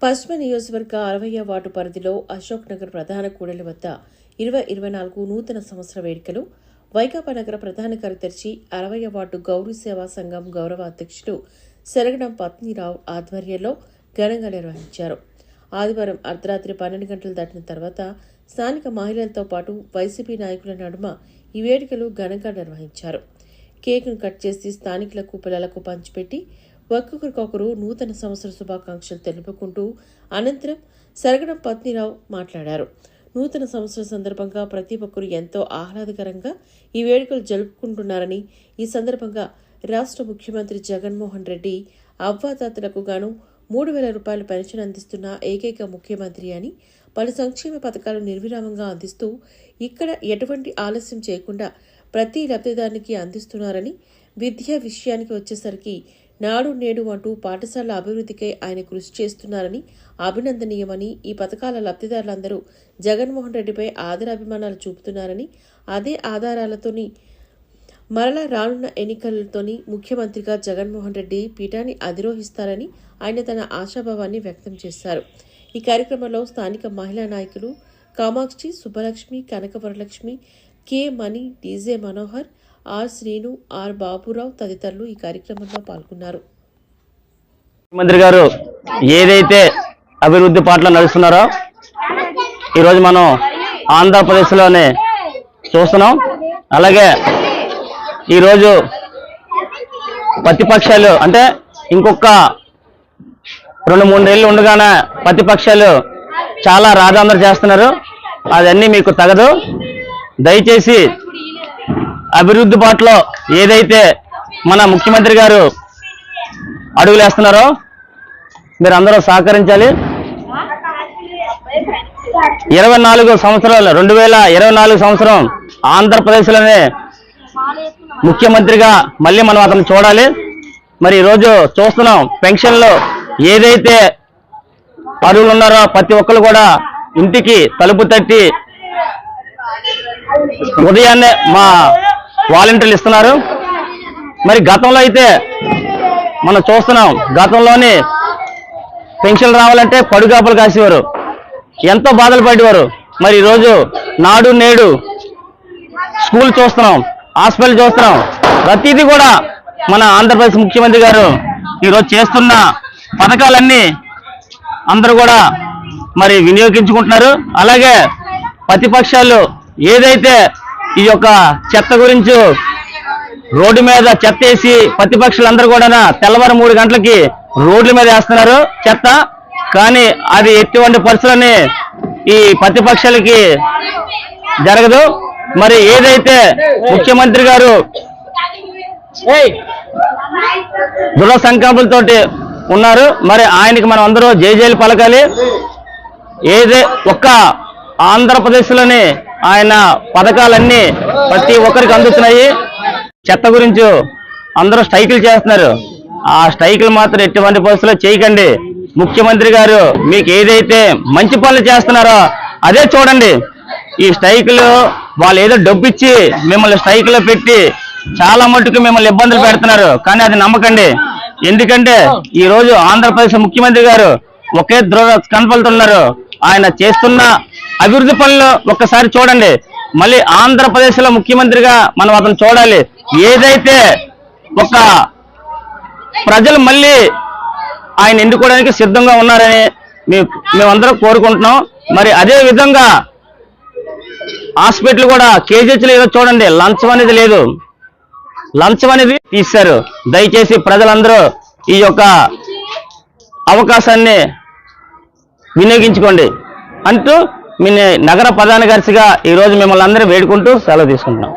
పశ్చిమ నియోజకవర్గ 60వ వార్డు పరిధిలో అశోక్ నగర్ ప్రధాన కూడలి వద్ద 2024 నూతన సంవత్సర వేడుకలు వైకాపా నగర ప్రధాన కార్యదర్శి 60వ వార్డు గౌరీ సేవా సంఘం గౌరవ అధ్యక్షుడు శరగడం పత్నిరావు ఆధ్వర్యంలో ఘనంగా నిర్వహించారు. ఆదివారం అర్ధరాత్రి 12 గంటలు దాటిన తర్వాత స్థానిక మహిళలతో పాటు వైసీపీ నాయకుల నడుమ ఈ వేడుకలు ఘనంగా నిర్వహించారు. కేక్ను కట్ చేసి స్థానికులకు పిల్లలకు పంచిపెట్టి ఒక్కొక్కరికొకరు నూతన సంవత్సర శుభాకాంక్షలు తెలుపుకుంటూ అనంతరం శరగడం పత్నిరావు మాట్లాడారు. నూతన సంవత్సరం సందర్భంగా ప్రతి ఒక్కరూ ఎంతో ఆహ్లాదకరంగా ఈ వేడుకలు జరుపుకుంటున్నారని, ఈ సందర్భంగా రాష్ట్ర ముఖ్యమంత్రి జగన్మోహన్ రెడ్డి అవ్వాతాతలకు గాను 3,000 రూపాయల పెన్షన్ అందిస్తున్న ఏకైక ముఖ్యమంత్రి అని, పలు సంక్షేమ పథకాలు నిర్విరామంగా అందిస్తూ ఇక్కడ ఎటువంటి ఆలస్యం చేయకుండా ప్రతి లబ్ధిదారునికి అందిస్తున్నారని, విద్యా విషయానికి వచ్చేసరికి నాడు నేడు అంటూ పాఠశాల అభివృద్ధికై ఆయన కృషి చేస్తున్నారని, అభినందనీయమని, ఈ పథకాల లబ్ధిదారులందరూ జగన్మోహన్ రెడ్డిపై ఆదరాభిమానాలు చూపుతున్నారని, అదే ఆధారాలతోని మరలా రానున్న ఎన్నికలతోని ముఖ్యమంత్రిగా జగన్మోహన్ రెడ్డి పీఠాన్ని అధిరోహిస్తారని ఆయన తన ఆశాభావాన్ని వ్యక్తం చేశారు. ఈ కార్యక్రమంలో స్థానిక మహిళా నాయకులు Kamakshi, Subbalakshmi, Kanakavaralakshmi, K Mani, DJ Manohar, R Srinu, R Baburao తదితరులు ఈ కార్యక్రమంలో పాల్గొన్నారు. ముఖ్యమంత్రి గారు ఏదైతే అభివృద్ధి పాటలో నడుస్తున్నారో ఈరోజు మనం ఆంధ్రప్రదేశ్లోనే చూస్తున్నాం. అలాగే ఈరోజు ప్రతిపక్షాలు అంటే ఇంకొక 2-3 ఏళ్ళు ఉండగానే ప్రతిపక్షాలు చాలా రాజాంధ్ర చేస్తున్నారు. అదన్నీ మీకు తగదు. దయచేసి అభివృద్ధి బాటలో ఏదైతే మన ముఖ్యమంత్రి గారు అడుగులేస్తున్నారో మీరు అందరూ సహకరించాలి. 2024 సంవత్సరం ఆంధ్రప్రదేశ్లోనే ముఖ్యమంత్రిగా మళ్ళీ మనం అతను చూడాలి. మరి ఈరోజు చూస్తున్నాం, పెన్షన్లో ఏదైతే అర్హులు ఉన్నారో ప్రతి ఒక్కరు కూడా ఇంటికి తలుపు తట్టి ఉదయాన్నే మా వాలంటీర్లు ఇస్తున్నారు. మరి గతంలో అయితే మనం చూస్తున్నాం, గతంలోనే పెన్షన్ రావాలంటే పడుగాపులు కాసేవారు, ఎంతో బాధలు పడేవారు. మరి ఈరోజు నాడు నేడు స్కూల్ చూస్తున్నాం, హాస్పిటల్ చూస్తున్నాం, ప్రతిదీ కూడా మన ఆంధ్రప్రదేశ్ ముఖ్యమంత్రి గారు ఈరోజు చేస్తున్న పథకాలన్నీ అందరూ కూడా మరి వినియోగించుకుంటున్నారు. అలాగే ప్రతిపక్షాలు ఏదైతే ఈ యొక్క చెత్త గురించి రోడ్డు మీద చెత్త వేసి ప్రతిపక్షాలందరూ కూడా తెల్లవారు 3 గంటలకి రోడ్ల మీద వేస్తున్నారు చెత్త. కానీ అది ఎటువంటి పరిస్థితులని ఈ ప్రతిపక్షాలకి జరగదు. మరి ఏదైతే ముఖ్యమంత్రి గారు దృఢ సంకల్పంతోటి ఉన్నారు, మరి ఆయనకి మనం అందరూ జైలు పలకాలి. ఒక్క ఆంధ్రప్రదేశ్లోనే ఆయన పథకాలన్నీ ప్రతి ఒక్కరికి అందుతున్నాయి. చెత్త గురించి అందరూ స్ట్రైకులు చేస్తున్నారు. ఆ స్ట్రైకులు మాత్రం ఎటువంటి పరిస్థితుల్లో చేయకండి. ముఖ్యమంత్రి గారు మీకు ఏదైతే మంచి పనులు చేస్తున్నారో అదే చూడండి. ఈ స్ట్రైకులు వాళ్ళు ఏదో డబ్బు ఇచ్చి మిమ్మల్ని స్ట్రైకులో పెట్టి చాలా మట్టుకు మిమ్మల్ని ఇబ్బందులు పెడుతున్నారు, కానీ అది నమ్మకండి. ఎందుకంటే ఈ రోజు ఆంధ్రప్రదేశ్ ముఖ్యమంత్రి గారు ఒకే దృఢ కనపడుతున్నారు. ఆయన చేస్తున్న అభివృద్ధి పనులు ఒక్కసారి చూడండి. మళ్ళీ ఆంధ్రప్రదేశ్ లో ముఖ్యమంత్రిగా మనం అతను చూడాలి. ఏదైతే ఒక ప్రజలు మళ్ళీ ఆయన ఎన్నుకోవడానికి సిద్ధంగా ఉన్నారని మేమందరం కోరుకుంటున్నాం. మరి అదే విధంగా హాస్పిటల్ కూడా కేజీహెచ్లో ఏదో చూడండి, లంచం అనేది లేదు, లంచం అనేది తీశారు. దయచేసి ప్రజలందరూ ఈ యొక్క అవకాశాన్ని వినియోగించుకోండి అంటూ మీ నగర ప్రధాన కార్యదర్శిగా ఈరోజు మిమ్మల్ని అందరూ వేడుకుంటూ సెలవు తీసుకుంటున్నాం.